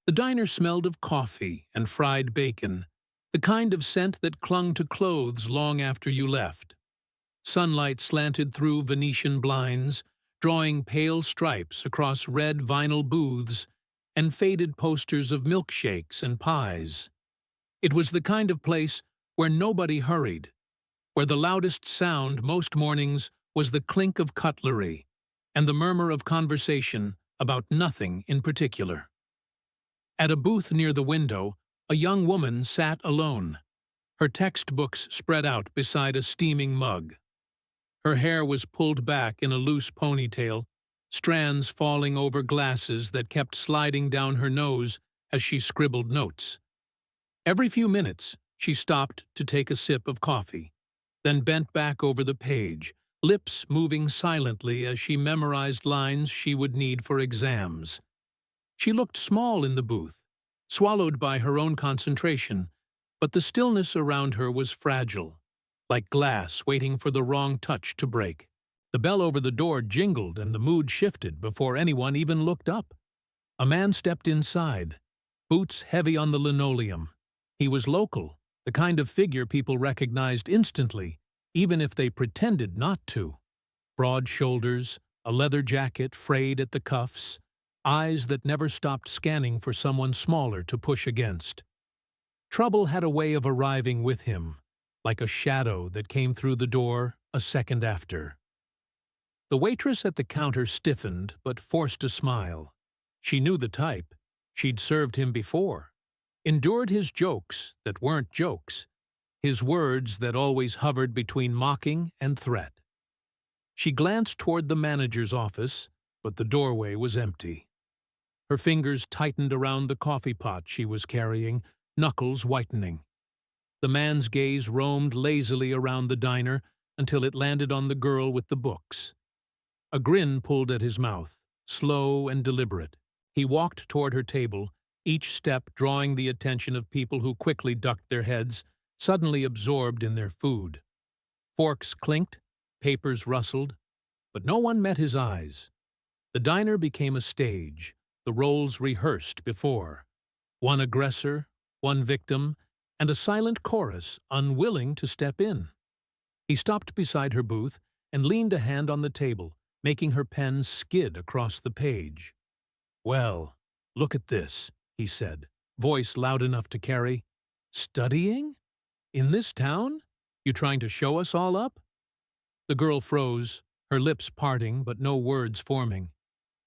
The diner smelled of coffee and fried bacon, the kind of scent that clung to clothes long after you left. Sunlight slanted through Venetian blinds, drawing pale stripes across red vinyl booths and faded posters of milkshakes and pies. It was the kind of place where nobody hurried, where the loudest sound most mornings was the clink of cutlery and the murmur of conversation about nothing in particular. At a booth near the window, a young woman sat alone, her textbooks spread out beside a steaming mug. Her hair was pulled back in a loose ponytail, strands falling over glasses that kept sliding down her nose as she scribbled notes. Every few minutes, she stopped to take a sip of coffee, then bent back over the page, lips moving silently as she memorized lines she would need for exams. She looked small in the booth, swallowed by her own concentration, but the stillness around her was fragile, like glass waiting for the wrong touch to break. The bell over the door jingled and the mood shifted before anyone even looked up. A man stepped inside, boots heavy on the linoleum. He was local, the kind of figure people recognized instantly, even if they pretended not to. Broad shoulders, a leather jacket frayed at the cuffs, eyes that never stopped scanning for someone smaller to push against. Trouble had a way of arriving with him, like a shadow that came through the door a second after. The waitress at the counter stiffened but forced a smile. She knew the type. She'd served him before. Endured his jokes that weren't jokes, his words that always hovered between mocking and threat. She glanced toward the manager's office, but the doorway was empty. Her fingers tightened around the coffee pot she was carrying, knuckles whitening. The man's gaze roamed lazily around the diner until it landed on the girl with the books. A grin pulled at his mouth, slow and deliberate. He walked toward her table, each step drawing the attention of people who quickly ducked their heads, suddenly absorbed in their food. Forks clinked, papers rustled, but no one met his eyes. The diner became a stage, the roles rehearsed before. One aggressor, one victim, and a silent chorus unwilling to step in. He stopped beside her booth and leaned a hand on the table, making her pen skid across the page. "Well, look at this," he said, voice loud enough to carry. "Studying? In this town? You trying to show us all up?" The girl froze, her lips parting but no words forming.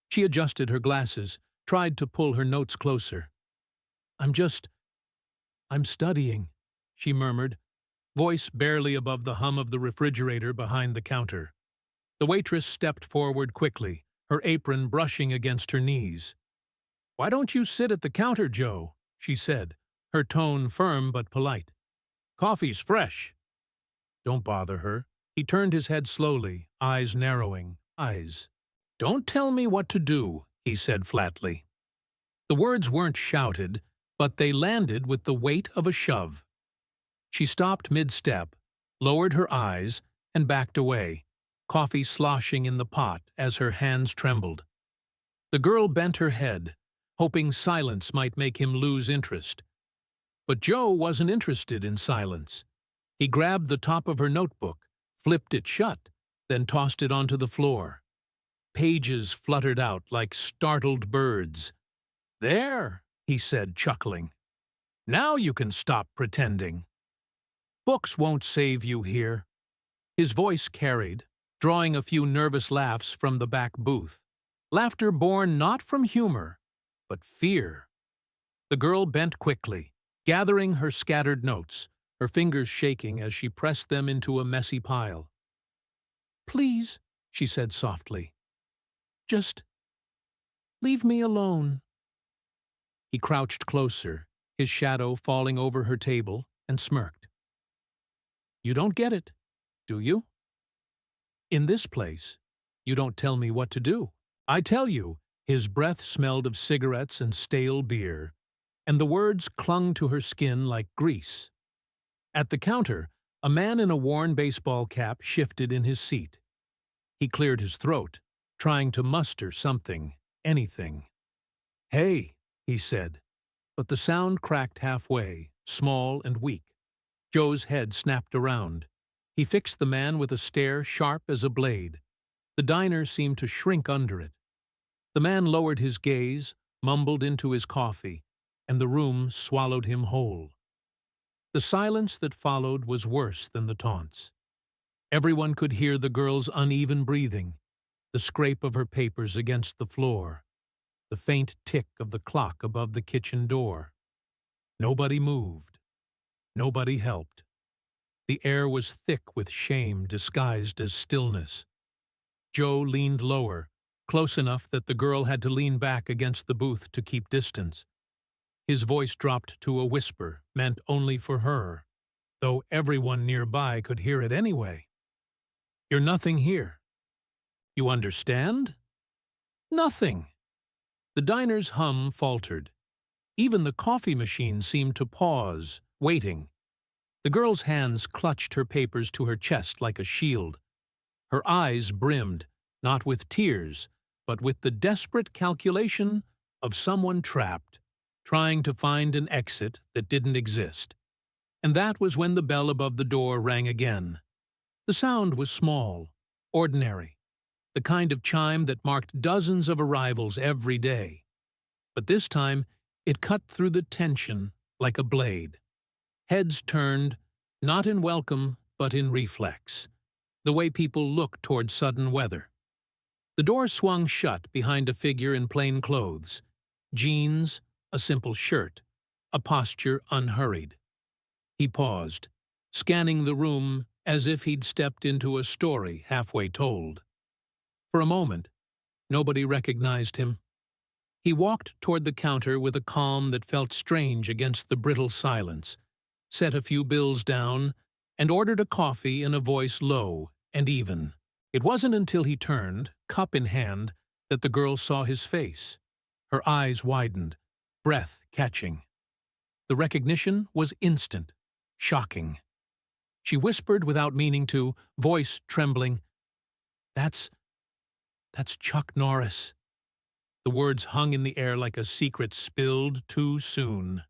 She adjusted her glasses, tried to pull her notes closer. I'm studying," she murmured, voice barely above the hum of the refrigerator behind the counter. The waitress stepped forward quickly, her apron brushing against her knees. "Why don't you sit at the counter, Joe?" she said, her tone firm but polite. "Coffee's fresh." "Don't bother her." He turned his head slowly, eyes narrowing, eyes. "Don't tell me what to do," he said flatly. The words weren't shouted, but they landed with the weight of a shove. She stopped mid-step, lowered her eyes, and backed away, coffee sloshing in the pot as her hands trembled. The girl bent her head, hoping silence might make him lose interest. But Joe wasn't interested in silence. He grabbed the top of her notebook, flipped it shut, then tossed it onto the floor. Pages fluttered out like startled birds. "There," he said, chuckling. "Now you can stop pretending. Books won't save you here." His voice carried, drawing a few nervous laughs from the back booth. Laughter born not from humor, but fear. The girl bent quickly, gathering her scattered notes, her fingers shaking as she pressed them into a messy pile. "Please," she said softly, "just leave me alone." He crouched closer, his shadow falling over her table, and smirked. "You don't get it, do you? In this place, you don't tell me what to do. I tell you." His breath smelled of cigarettes and stale beer, and the words clung to her skin like grease. At the counter, a man in a worn baseball cap shifted in his seat. He cleared his throat, trying to muster something, anything. "Hey," he said, But the sound cracked halfway, small and weak. Joe's head snapped around. He fixed the man with a stare sharp as a blade. The diner seemed to shrink under it. The man lowered his gaze, mumbled into his coffee, and the room swallowed him whole. The silence that followed was worse than the taunts. Everyone could hear the girl's uneven breathing, the scrape of her papers against the floor, the faint tick of the clock above the kitchen door. Nobody moved. Nobody helped. The air was thick with shame disguised as stillness. Joe leaned lower, close enough that the girl had to lean back against the booth to keep distance. His voice dropped to a whisper, meant only for her, though everyone nearby could hear it anyway. "You're nothing here. You understand? Nothing." The diner's hum faltered. Even the coffee machine seemed to pause, waiting. The girl's hands clutched her papers to her chest like a shield. Her eyes brimmed, not with tears, but with the desperate calculation of someone trapped, trying to find an exit that didn't exist. And that was when the bell above the door rang again. The sound was small, ordinary, the kind of chime that marked dozens of arrivals every day. But this time, it cut through the tension like a blade. Heads turned, not in welcome, but in reflex, the way people look toward sudden weather. The door swung shut behind a figure in plain clothes, jeans, a simple shirt, a posture unhurried. He paused, scanning the room as if he'd stepped into a story halfway told. For a moment, nobody recognized him. He walked toward the counter with a calm that felt strange against the brittle silence, set a few bills down, and ordered a coffee in a voice low and even. It wasn't until he turned, cup in hand, that the girl saw his face. Her eyes widened, breath catching. The recognition was instant, shocking. She whispered without meaning to, voice trembling, That's Chuck Norris." The words hung in the air like a secret spilled too soon.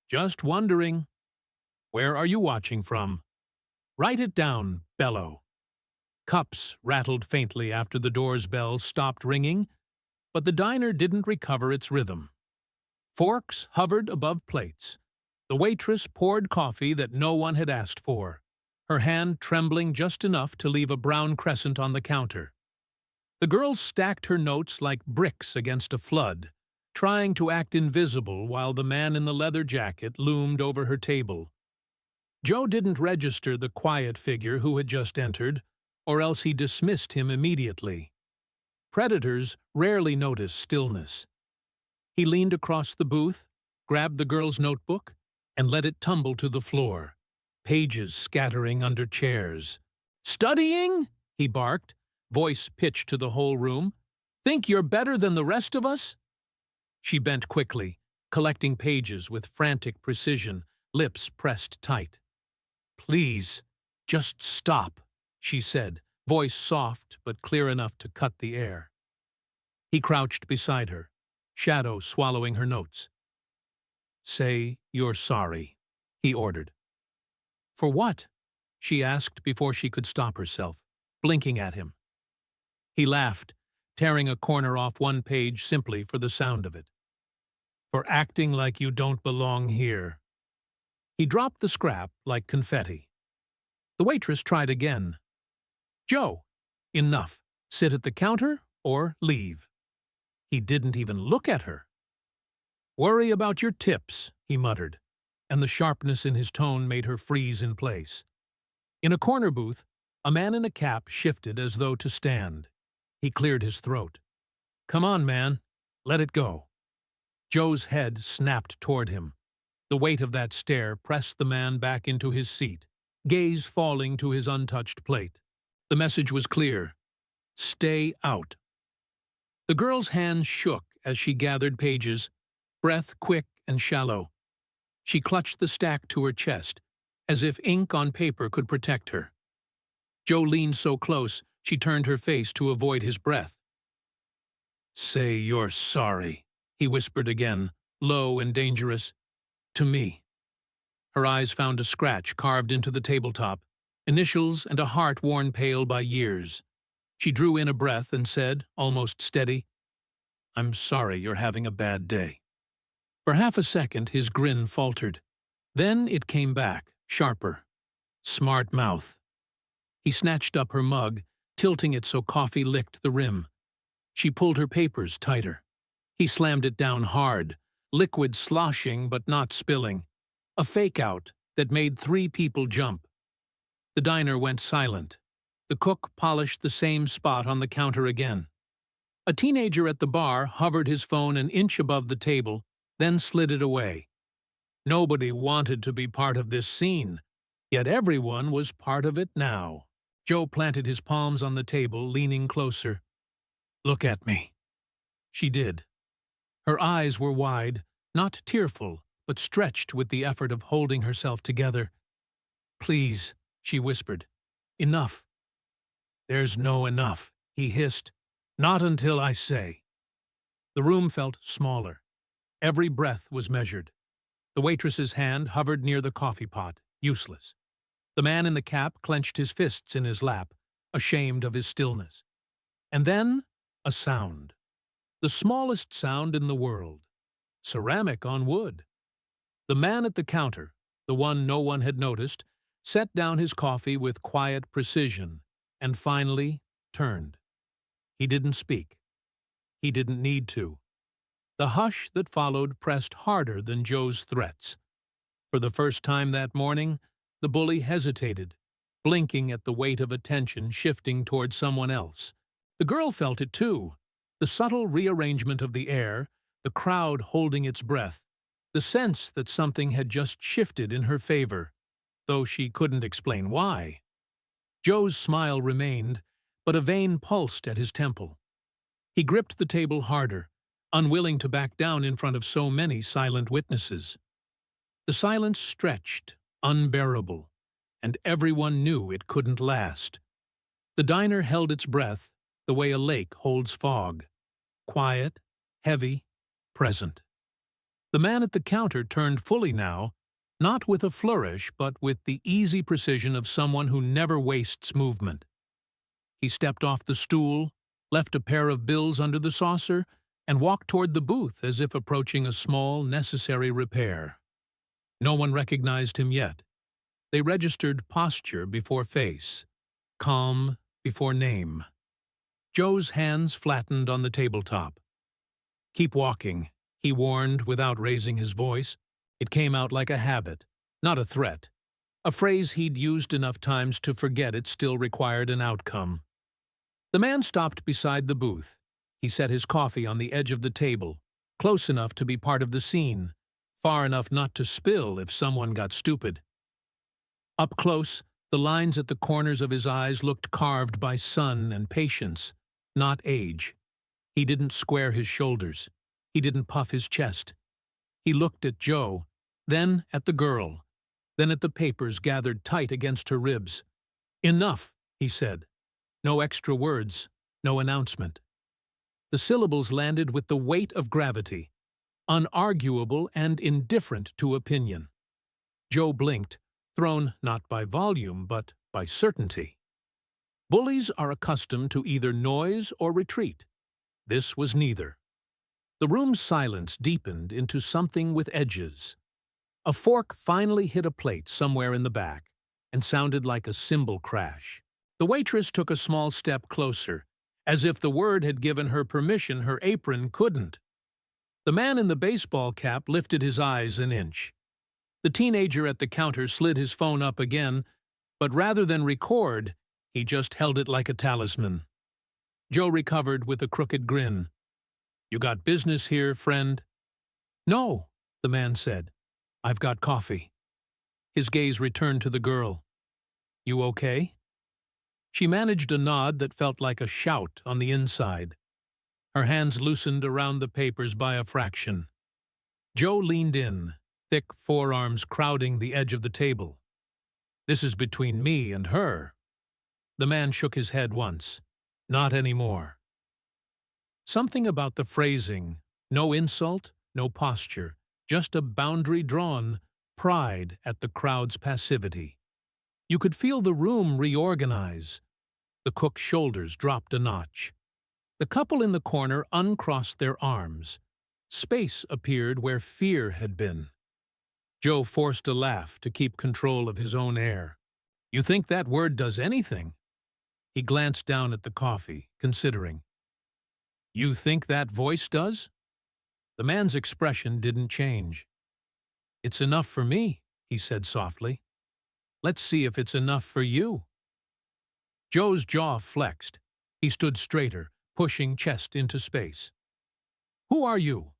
"Just wondering. Where are you watching from? Write it down, Bello." Cups rattled faintly after the door's bell stopped ringing, but the diner didn't recover its rhythm. Forks hovered above plates. The waitress poured coffee that no one had asked for, her hand trembling just enough to leave a brown crescent on the counter. The girl stacked her notes like bricks against a flood, trying to act invisible while the man in the leather jacket loomed over her table. Joe didn't register the quiet figure who had just entered, or else he dismissed him immediately. Predators rarely notice stillness. He leaned across the booth, grabbed the girl's notebook, and let it tumble to the floor, pages scattering under chairs. "Studying?" he barked, voice pitched to the whole room. "Think you're better than the rest of us?" She bent quickly, collecting pages with frantic precision, lips pressed tight. "Please, just stop," she said, voice soft but clear enough to cut the air. He crouched beside her, shadow swallowing her notes. "Say you're sorry," he ordered. "For what?" she asked before she could stop herself, blinking at him. He laughed, tearing a corner off one page simply for the sound of it. "For acting like you don't belong here." He dropped the scrap like confetti. The waitress tried again. "Joe, enough. Sit at the counter or leave." He didn't even look at her. "Worry about your tips," he muttered, and the sharpness in his tone made her freeze in place. In a corner booth, a man in a cap shifted as though to stand. He cleared his throat. "Come on, man. Let it go." Joe's head snapped toward him. The weight of that stare pressed the man back into his seat, gaze falling to his untouched plate. The message was clear. Stay out. The girl's hands shook as she gathered pages, breath quick and shallow. She clutched the stack to her chest, as if ink on paper could protect her. Joe leaned so close, she turned her face to avoid his breath. "Say you're sorry," he whispered again, low and dangerous. To me. Her eyes found a scratch carved into the tabletop, initials and a heart worn pale by years. She drew in a breath and said, almost steady, "I'm sorry you're having a bad day." For half a second his grin faltered. Then it came back, sharper. Smart mouth. He snatched up her mug, tilting it so coffee licked the rim. She pulled her papers tighter. He slammed it down hard, liquid sloshing but not spilling. A fake-out that made 3 people jump. The diner went silent. The cook polished the same spot on the counter again. A teenager at the bar hovered his phone an inch above the table, then slid it away. Nobody wanted to be part of this scene, yet everyone was part of it now. Joe planted his palms on the table, leaning closer. "Look at me." She did. Her eyes were wide, not tearful, but stretched with the effort of holding herself together. "Please," she whispered. "Enough." "There's no enough," he hissed. "Not until I say." The room felt smaller. Every breath was measured. The waitress's hand hovered near the coffee pot, useless. The man in the cap clenched his fists in his lap, ashamed of his stillness. And then, a sound. The smallest sound in the world. Ceramic on wood. The man at the counter, the one no one had noticed, set down his coffee with quiet precision, and finally turned. He didn't speak. He didn't need to. The hush that followed pressed harder than Joe's threats. For the first time that morning, the bully hesitated, blinking at the weight of attention shifting toward someone else. The girl felt it too. The subtle rearrangement of the air, the crowd holding its breath, the sense that something had just shifted in her favor, though she couldn't explain why. Joe's smile remained, but a vein pulsed at his temple. He gripped the table harder, unwilling to back down in front of so many silent witnesses. The silence stretched, unbearable, and everyone knew it couldn't last. The diner held its breath the way a lake holds fog, quiet, heavy, present. The man at the counter turned fully now, not with a flourish, but with the easy precision of someone who never wastes movement. He stepped off the stool, left a pair of bills under the saucer, and walked toward the booth as if approaching a small, necessary repair. No one recognized him yet. They registered posture before face, calm before name. Joe's hands flattened on the tabletop. "Keep walking," he warned without raising his voice. It came out like a habit, not a threat, a phrase he'd used enough times to forget it still required an outcome. The man stopped beside the booth. He set his coffee on the edge of the table, close enough to be part of the scene, far enough not to spill if someone got stupid. Up close, the lines at the corners of his eyes looked carved by sun and patience, not age. He didn't square his shoulders. He didn't puff his chest. He looked at Joe, then at the girl, then at the papers gathered tight against her ribs. "Enough," he said. No extra words, no announcement. The syllables landed with the weight of gravity, unarguable and indifferent to opinion. Joe blinked, thrown not by volume but by certainty. Bullies are accustomed to either noise or retreat. This was neither. The room's silence deepened into something with edges. A fork finally hit a plate somewhere in the back and sounded like a cymbal crash. The waitress took a small step closer, as if the word had given her permission her apron couldn't. The man in the baseball cap lifted his eyes an inch. The teenager at the counter slid his phone up again, but rather than record, he just held it like a talisman. Joe recovered with a crooked grin. "You got business here, friend?" "No," the man said. "I've got coffee." His gaze returned to the girl. "You okay?" She managed a nod that felt like a shout on the inside. Her hands loosened around the papers by a fraction. Joe leaned in, thick forearms crowding the edge of the table. "This is between me and her." The man shook his head once. "Not anymore." Something about the phrasing, no insult, no posture, just a boundary drawn, pride at the crowd's passivity. You could feel the room reorganize. The cook's shoulders dropped a notch. The couple in the corner uncrossed their arms. Space appeared where fear had been. Joe forced a laugh to keep control of his own air. "You think that word does anything?" He glanced down at the coffee, considering. "You think that voice does?" The man's expression didn't change. "It's enough for me," he said softly. "Let's see if it's enough for you." Joe's jaw flexed. He stood straighter, pushing chest into space. "Who are you?"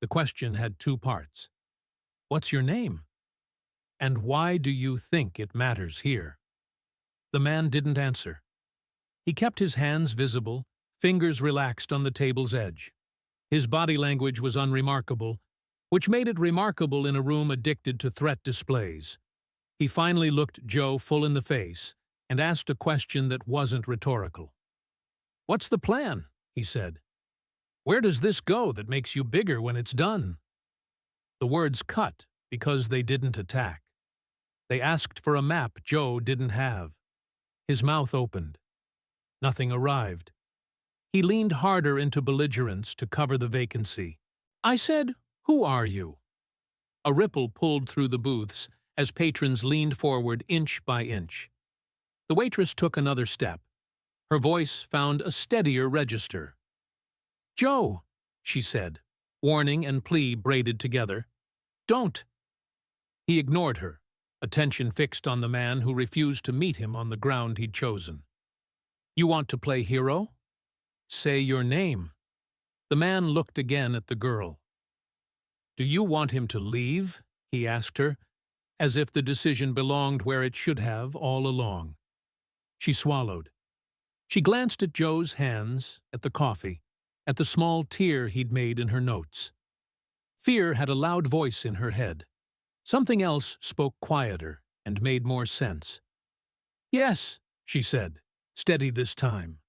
The question had two parts. "What's your name? And why do you think it matters here?" The man didn't answer. He kept his hands visible, fingers relaxed on the table's edge. His body language was unremarkable, which made it remarkable in a room addicted to threat displays. He finally looked Joe full in the face and asked a question that wasn't rhetorical. "What's the plan?" he said. "Where does this go that makes you bigger when it's done?" The words cut because they didn't attack. They asked for a map Joe didn't have. His mouth opened. Nothing arrived. He leaned harder into belligerence to cover the vacancy. "I said, who are you?" A ripple pulled through the booths as patrons leaned forward inch by inch. The waitress took another step. Her voice found a steadier register. "Joe," she said, warning and plea braided together. "Don't." He ignored her, attention fixed on the man who refused to meet him on the ground he'd chosen. "You want to play hero? Say your name." The man looked again at the girl. "Do you want him to leave?" he asked her, as if the decision belonged where it should have all along. She swallowed. She glanced at Joe's hands, at the coffee, at the small tear he'd made in her notes. Fear had a loud voice in her head. Something else spoke quieter and made more sense. "Yes," she said, steady this time.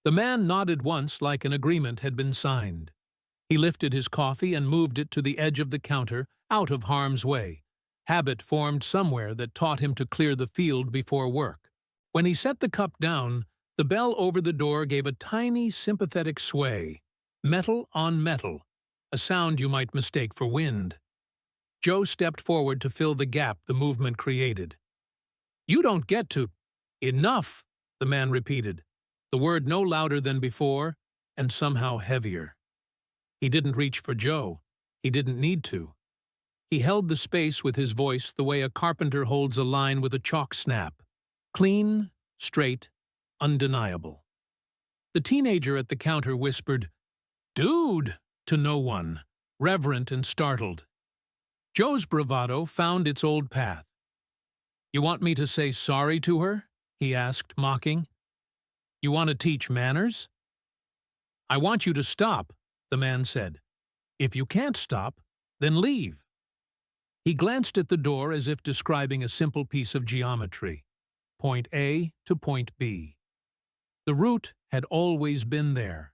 The man nodded once like an agreement had been signed. He lifted his coffee and moved it to the edge of the counter, out of harm's way. Habit formed somewhere that taught him to clear the field before work. When he set the cup down, the bell over the door gave a tiny, sympathetic sway. Metal on metal, a sound you might mistake for wind. Joe stepped forward to fill the gap the movement created. "You don't get to—" "Enough," the man repeated, the word no louder than before, and somehow heavier. He didn't reach for Joe. He didn't need to. He held the space with his voice the way a carpenter holds a line with a chalk snap. Clean, straight, undeniable. The teenager at the counter whispered, "Dude!" to no one, reverent and startled. Joe's bravado found its old path. "You want me to say sorry to her?" he asked, mocking. "You want to teach manners?" "I want you to stop," the man said. "If you can't stop, then leave." He glanced at the door as if describing a simple piece of geometry. Point A to point B. The route had always been there.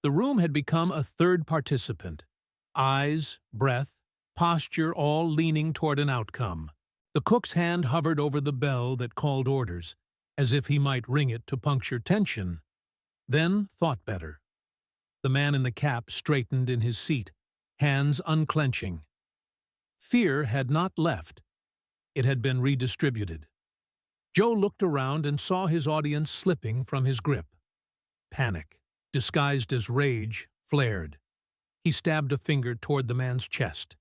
The room had become a third participant. Eyes, breath, posture all leaning toward an outcome. The cook's hand hovered over the bell that called orders, as if he might ring it to puncture tension. Then thought better. The man in the cap straightened in his seat, hands unclenching. Fear had not left. It had been redistributed. Joe looked around and saw his audience slipping from his grip. Panic, disguised as rage, flared. He stabbed a finger toward the man's chest.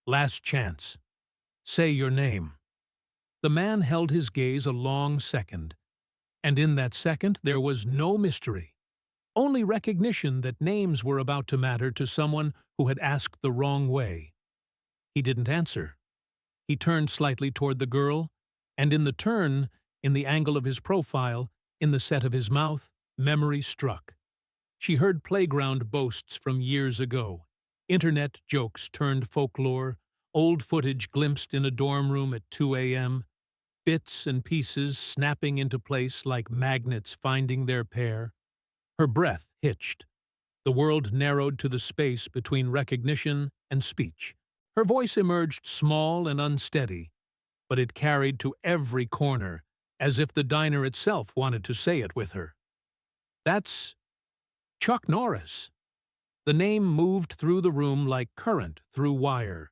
"Last chance. Say your name." The man held his gaze a long second, and in that second there was no mystery, only recognition that names were about to matter to someone who had asked the wrong way. He didn't answer. He turned slightly toward the girl, and in the turn, in the angle of his profile, in the set of his mouth, memory struck. She heard playground boasts from years ago, internet jokes turned folklore, old footage glimpsed in a dorm room at 2 a.m., bits and pieces snapping into place like magnets finding their pair. Her breath hitched. The world narrowed to the space between recognition and speech. Her voice emerged small and unsteady, but it carried to every corner, as if the diner itself wanted to say it with her. "That's Chuck Norris." The name moved through the room like current through wire.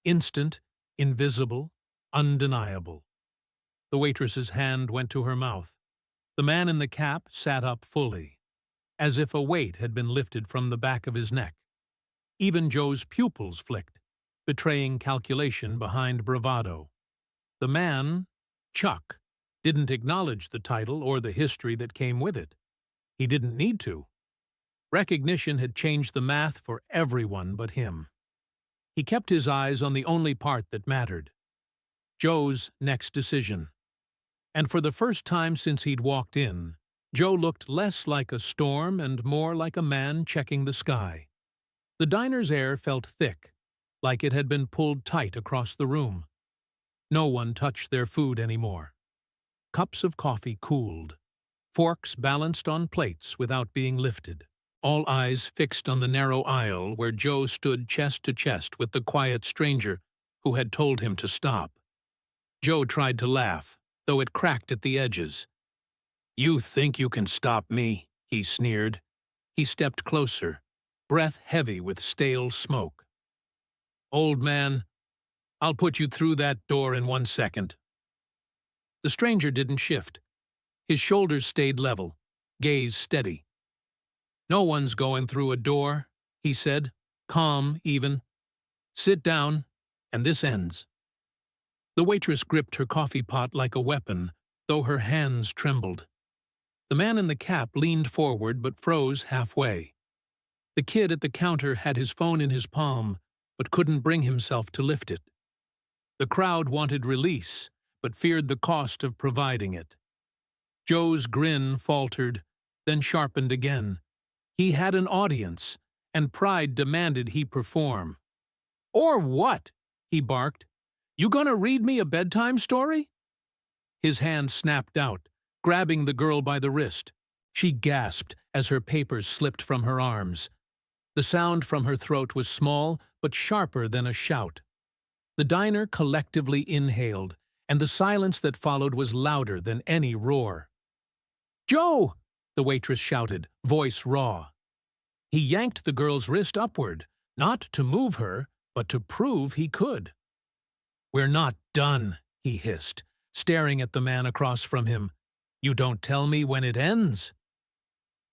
Instant, invisible, undeniable. The waitress's hand went to her mouth. The man in the cap sat up fully, as if a weight had been lifted from the back of his neck. Even Joe's pupils flicked, betraying calculation behind bravado. The man, Chuck, didn't acknowledge the title or the history that came with it. He didn't need to. Recognition had changed the math for everyone but him. He kept his eyes on the only part that mattered: Joe's next decision. And for the first time since he'd walked in, Joe looked less like a storm and more like a man checking the sky. The diner's air felt thick, like it had been pulled tight across the room. No one touched their food anymore. Cups of coffee cooled. Forks balanced on plates without being lifted. All eyes fixed on the narrow aisle where Joe stood chest to chest with the quiet stranger who had told him to stop. Joe tried to laugh, though it cracked at the edges. "You think you can stop me?" he sneered. He stepped closer, breath heavy with stale smoke. "Old man, I'll put you through that door in 1 second." The stranger didn't shift. His shoulders stayed level, gaze steady. "No one's going through a door," he said, calm even. "Sit down, and this ends." The waitress gripped her coffee pot like a weapon, though her hands trembled. The man in the cap leaned forward but froze halfway. The kid at the counter had his phone in his palm, but couldn't bring himself to lift it. The crowd wanted release, but feared the cost of providing it. Joe's grin faltered, then sharpened again. He had an audience, and pride demanded he perform. "Or what?" he barked. "You gonna read me a bedtime story?" His hand snapped out, grabbing the girl by the wrist. She gasped as her papers slipped from her arms. The sound from her throat was small, but sharper than a shout. The diner collectively inhaled, and the silence that followed was louder than any roar. "Joe!" the waitress shouted, voice raw. He yanked the girl's wrist upward, not to move her, but to prove he could. "We're not done," he hissed, staring at the man across from him. "You don't tell me when it ends."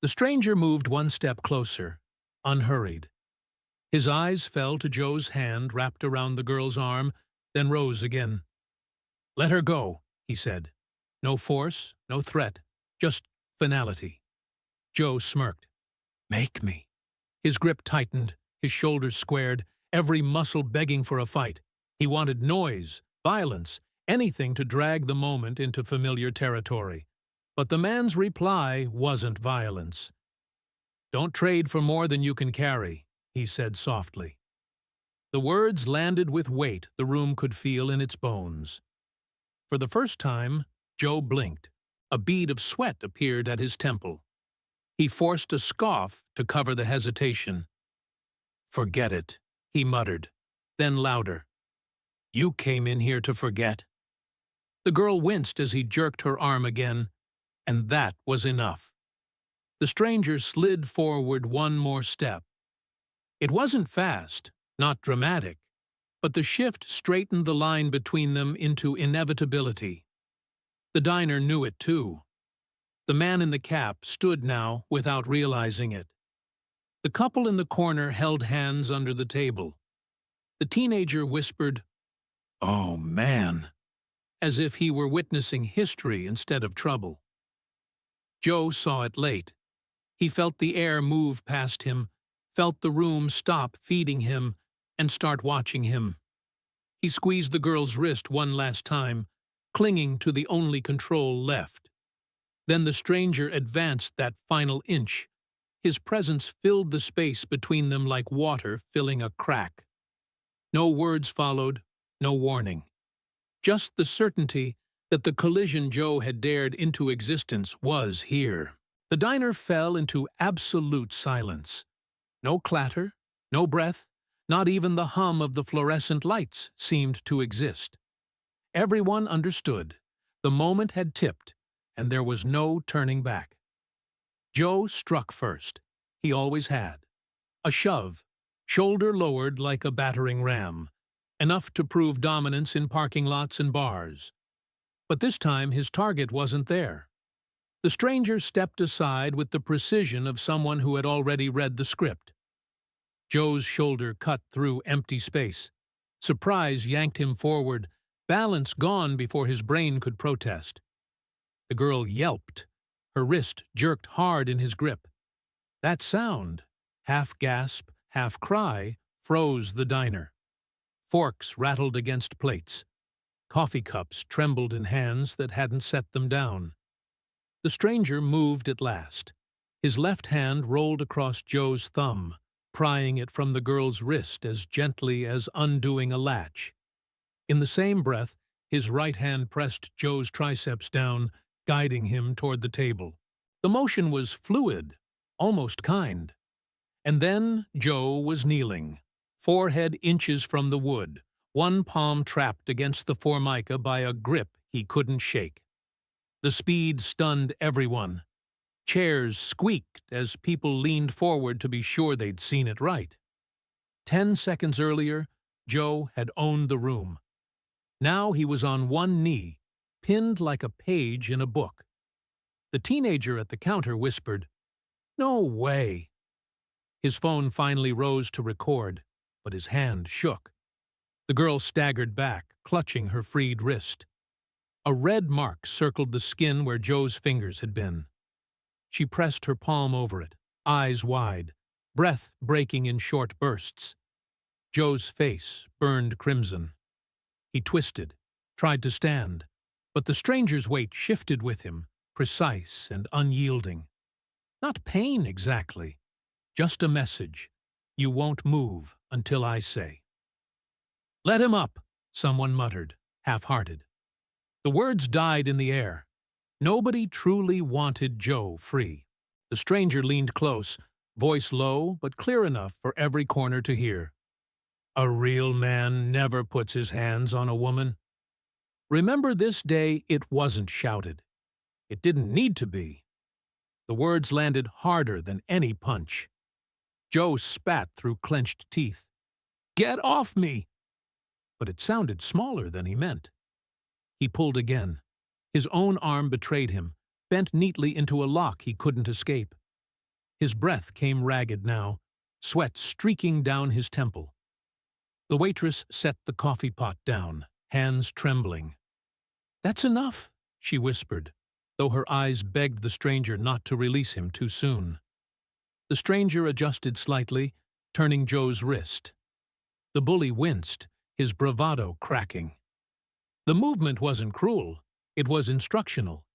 The stranger moved 1 step closer, unhurried. His eyes fell to Joe's hand wrapped around the girl's arm, then rose again. "Let her go," he said. No force, no threat, just finality. Joe smirked. "Make me." His grip tightened, his shoulders squared, every muscle begging for a fight. He wanted noise, violence, anything to drag the moment into familiar territory. But the man's reply wasn't violence. "Don't trade for more than you can carry," he said softly. The words landed with weight the room could feel in its bones. For the first time, Joe blinked. A bead of sweat appeared at his temple. He forced a scoff to cover the hesitation. "Forget it," he muttered, then louder. "You came in here to forget." The girl winced as he jerked her arm again, and that was enough. The stranger slid forward 1 more step. It wasn't fast, not dramatic, but the shift straightened the line between them into inevitability. The diner knew it too. The man in the cap stood now without realizing it. The couple in the corner held hands under the table. The teenager whispered, "Oh, man," as if he were witnessing history instead of trouble. Joe saw it late. He felt the air move past him, felt the room stop feeding him and start watching him. He squeezed the girl's wrist 1 last time, clinging to the only control left. Then the stranger advanced that final inch. His presence filled the space between them like water filling a crack. No words followed, no warning. Just the certainty that the collision Joe had dared into existence was here. The diner fell into absolute silence. No clatter, no breath, not even the hum of the fluorescent lights seemed to exist. Everyone understood. The moment had tipped, and there was no turning back. Joe struck first. He always had. A shove, shoulder lowered like a battering ram, enough to prove dominance in parking lots and bars. But this time his target wasn't there. The stranger stepped aside with the precision of someone who had already read the script. Joe's shoulder cut through empty space. Surprise yanked him forward, balance gone before his brain could protest. The girl yelped. Her wrist jerked hard in his grip. That sound, half gasp, half cry, froze the diner. Forks rattled against plates. Coffee cups trembled in hands that hadn't set them down. The stranger moved at last. His left hand rolled across Joe's thumb, prying it from the girl's wrist as gently as undoing a latch. In the same breath, his right hand pressed Joe's triceps down, guiding him toward the table. The motion was fluid, almost kind. And then Joe was kneeling, forehead inches from the wood, one palm trapped against the formica by a grip he couldn't shake. The speed stunned everyone. Chairs squeaked as people leaned forward to be sure they'd seen it right. 10 seconds earlier, Joe had owned the room. Now he was on one knee, pinned like a page in a book. The teenager at the counter whispered, "No way." His phone finally rose to record, but his hand shook. The girl staggered back, clutching her freed wrist. A red mark circled the skin where Joe's fingers had been. She pressed her palm over it, eyes wide, breath breaking in short bursts. Joe's face burned crimson. He twisted, tried to stand, but the stranger's weight shifted with him, precise and unyielding. Not pain exactly, just a message. You won't move until I say. "Let him up," someone muttered, half-hearted. The words died in the air. Nobody truly wanted Joe free. The stranger leaned close, voice low but clear enough for every corner to hear. "A real man never puts his hands on a woman." Remember this day, it wasn't shouted. It didn't need to be. The words landed harder than any punch. Joe spat through clenched teeth. "Get off me!" But it sounded smaller than he meant. He pulled again. His own arm betrayed him, bent neatly into a lock he couldn't escape. His breath came ragged now, sweat streaking down his temple. The waitress set the coffee pot down, hands trembling. "That's enough," she whispered, though her eyes begged the stranger not to release him too soon. The stranger adjusted slightly, turning Joe's wrist. The bully winced, his bravado cracking. The movement wasn't cruel. It was instructional.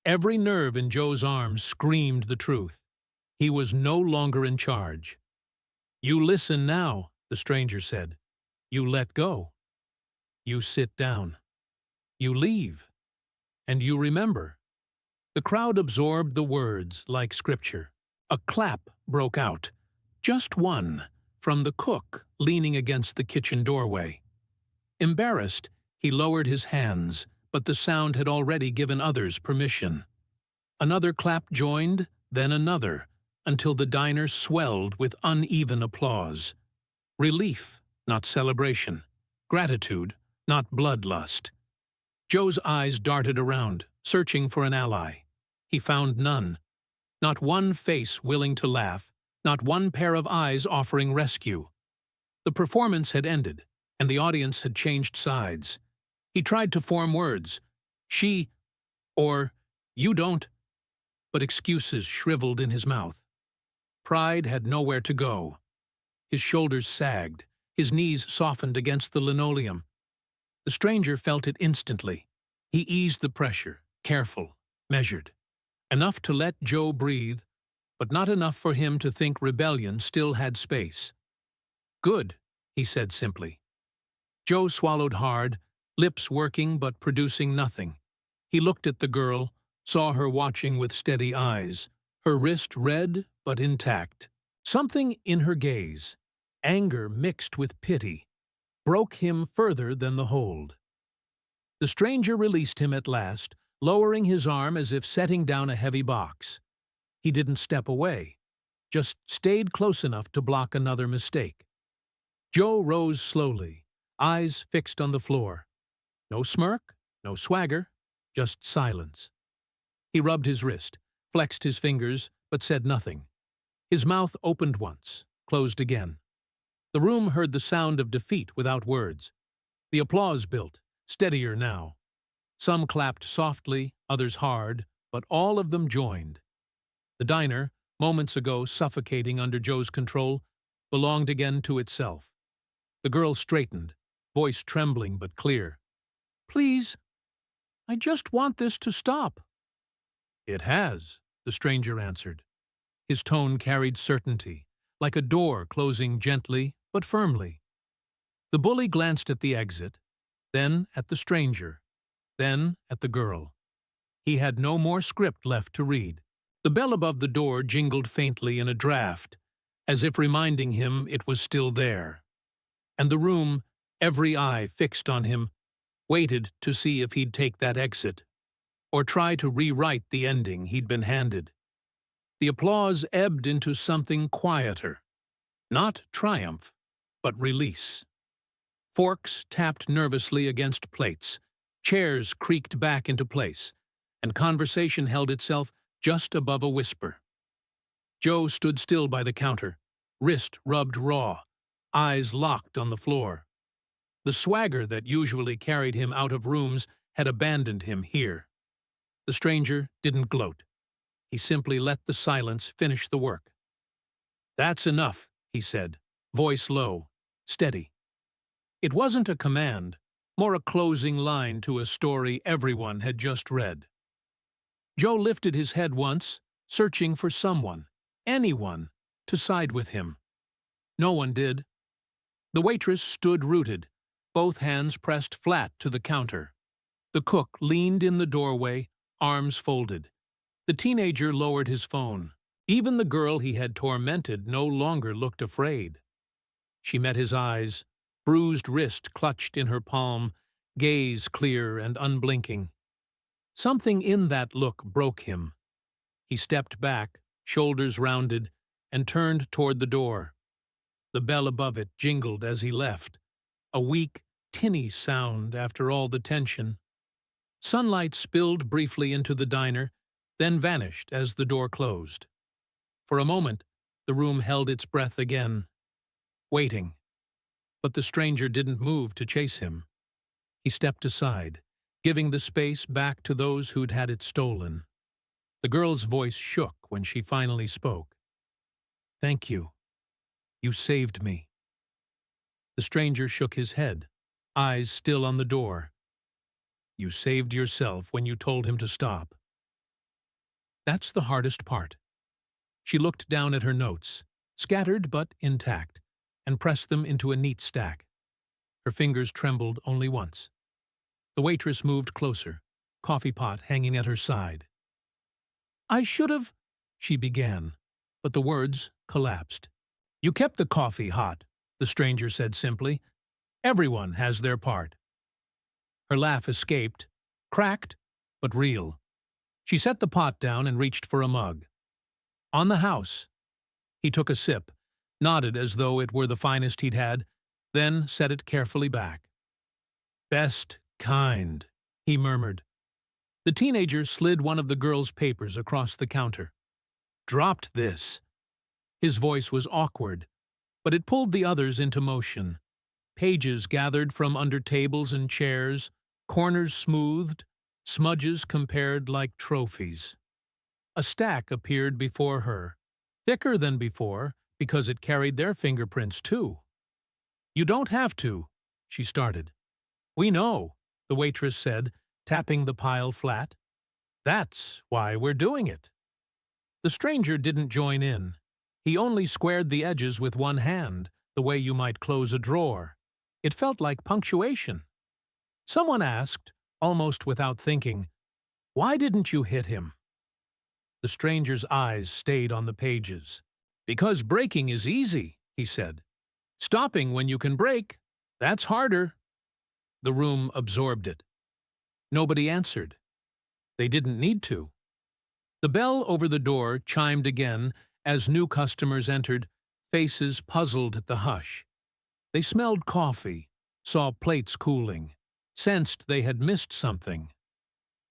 Every nerve in Joe's arm screamed the truth. He was no longer in charge. "You listen now," the stranger said. "You let go. You sit down. You leave. And you remember." The crowd absorbed the words like scripture. A clap broke out. Just one, from the cook leaning against the kitchen doorway. Embarrassed, he lowered his hands, but the sound had already given others permission. Another clap joined, then another, until the diner swelled with uneven applause. Relief, not celebration. Gratitude, not bloodlust. Joe's eyes darted around, searching for an ally. He found none. Not one face willing to laugh, not one pair of eyes offering rescue. The performance had ended, and the audience had changed sides. He tried to form words. "She," or "You don't," but excuses shriveled in his mouth. Pride had nowhere to go. His shoulders sagged, his knees softened against the linoleum. The stranger felt it instantly. He eased the pressure, careful, measured. Enough to let Joe breathe, but not enough for him to think rebellion still had space. "Good," he said simply. Joe swallowed hard, lips working but producing nothing. He looked at the girl, saw her watching with steady eyes, her wrist red but intact, Something in her gaze, anger mixed with pity, broke him further than the hold. The stranger released him at last, lowering his arm as if setting down a heavy box. He didn't step away, just stayed close enough to block another mistake. Joe rose slowly, eyes fixed on the floor. No smirk, no swagger, just silence. He rubbed his wrist, flexed his fingers, but said nothing. His mouth opened once, closed again. The room heard the sound of defeat without words. The applause built, steadier now. Some clapped softly, others hard, but all of them joined. The diner, moments ago suffocating under Joe's control, belonged again to itself. The girl straightened, voice trembling but clear. "Please, I just want this to stop." "It has," the stranger answered. His tone carried certainty, like a door closing gently but firmly. The bully glanced at the exit, then at the stranger, then at the girl. He had no more script left to read. The bell above the door jingled faintly in a draft, as if reminding him it was still there. And the room, every eye fixed on him, waited to see if he'd take that exit, or try to rewrite the ending he'd been handed. The applause ebbed into something quieter. Not triumph, but release. Forks tapped nervously against plates, chairs creaked back into place, and conversation held itself just above a whisper. Joe stood still by the counter, wrist rubbed raw, eyes locked on the floor. The swagger that usually carried him out of rooms had abandoned him here. The stranger didn't gloat. He simply let the silence finish the work. "That's enough," he said, voice low, steady. It wasn't a command, more a closing line to a story everyone had just read. Joe lifted his head once, searching for someone, anyone, to side with him. No one did. The waitress stood rooted, both hands pressed flat to the counter. The cook leaned in the doorway, arms folded. The teenager lowered his phone. Even the girl he had tormented no longer looked afraid. She met his eyes, bruised wrist clutched in her palm, gaze clear and unblinking. Something in that look broke him. He stepped back, shoulders rounded, and turned toward the door. The bell above it jingled as he left, a weak, tinny sound after all the tension. Sunlight spilled briefly into the diner, then vanished as the door closed. For a moment, the room held its breath again, waiting. But the stranger didn't move to chase him. He stepped aside, giving the space back to those who'd had it stolen. The girl's voice shook when she finally spoke. "Thank you. You saved me." The stranger shook his head, eyes still on the door. "You saved yourself when you told him to stop." That's the hardest part. She looked down at her notes, scattered but intact, and pressed them into a neat stack. Her fingers trembled only once. The waitress moved closer, coffee pot hanging at her side. "I should have," she began, but the words collapsed. "You kept the coffee hot," the stranger said simply. "Everyone has their part." Her laugh escaped, cracked, but real. She set the pot down and reached for a mug. "On the house." He took a sip, nodded as though it were the finest he'd had, then set it carefully back. "Best kind," he murmured. The teenager slid one of the girl's papers across the counter. "Dropped this." His voice was awkward, but it pulled the others into motion. Pages gathered from under tables and chairs, corners smoothed, smudges compared like trophies. A stack appeared before her, thicker than before because it carried their fingerprints too. "You don't have to," she started. "We know," the waitress said, tapping the pile flat. "That's why we're doing it." The stranger didn't join in. He only squared the edges with one hand, the way you might close a drawer. It felt like punctuation. Someone asked, almost without thinking, "Why didn't you hit him?" The stranger's eyes stayed on the pages. Because braking is easy, he said. Stopping when you can brake, that's harder. The room absorbed it. Nobody answered. They didn't need to. The bell over the door chimed again as new customers entered, faces puzzled at the hush. They smelled coffee, saw plates cooling, sensed they had missed something.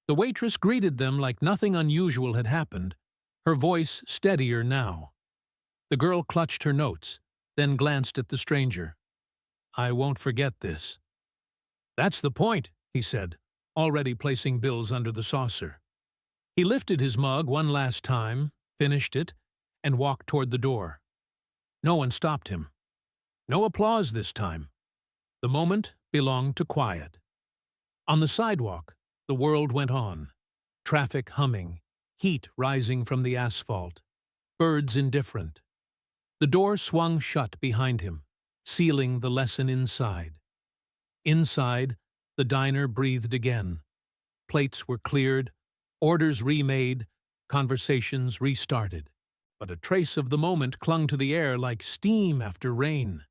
The waitress greeted them like nothing unusual had happened, her voice steadier now. The girl clutched her notes, then glanced at the stranger. I won't forget this. That's the point, he said, already placing bills under the saucer. He lifted his mug one last time, finished it, and walked toward the door. No one stopped him. No applause this time. The moment belonged to quiet. On the sidewalk, the world went on. Traffic humming, heat rising from the asphalt, birds indifferent. The door swung shut behind him, sealing the lesson inside. Inside, the diner breathed again. Plates were cleared, orders remade, conversations restarted. But a trace of the moment clung to the air like steam after rain.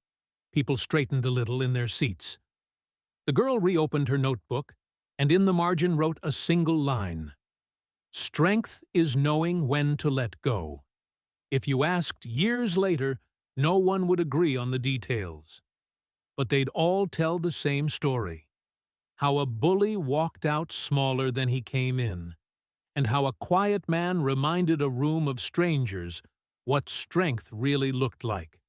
People straightened a little in their seats. The girl reopened her notebook, and in the margin wrote a single line. Strength is knowing when to let go. If you asked years later, no one would agree on the details. But they'd all tell the same story. How a bully walked out smaller than he came in, and how a quiet man reminded a room of strangers what strength really looked like.